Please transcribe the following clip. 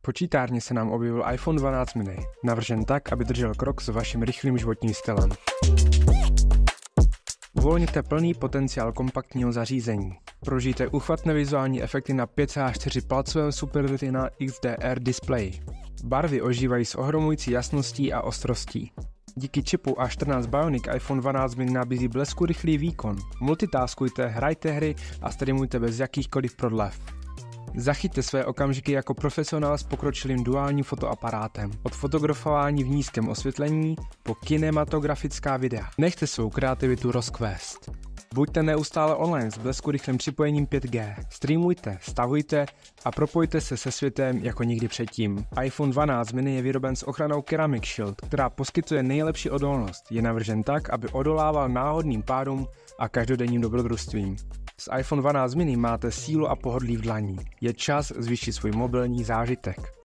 počítárně se nám objevil iPhone 12 mini, navržen tak, aby držel krok s vaším rychlým životním stylem. Uvolněte plný potenciál kompaktního zařízení. Prožijte uchvatné vizuální efekty na 5,4 palcovém Super Retina XDR displeji. Barvy ožívají s ohromující jasností a ostrostí. Díky čipu A14 Bionic iPhone 12 mini nabízí bleskurychlý výkon. Multitaskujte, hrajte hry a streamujte bez jakýchkoliv prodlev. Zachyťte své okamžiky jako profesionál s pokročilým duálním fotoaparátem. Od fotografování v nízkém osvětlení po kinematografická videa. Nechte svou kreativitu rozkvést. Buďte neustále online s bleskurychlým připojením 5G. Streamujte, stahujte a propojte se se světem jako nikdy předtím. iPhone 12 mini je vyroben s ochranou Ceramic Shield, která poskytuje nejlepší odolnost. Je navržen tak, aby odolával náhodným pádům a každodenním dobrodružstvím. S iPhone 12 mini máte sílu a pohodlí v dlaní. Je čas zvýšit svůj mobilní zážitek.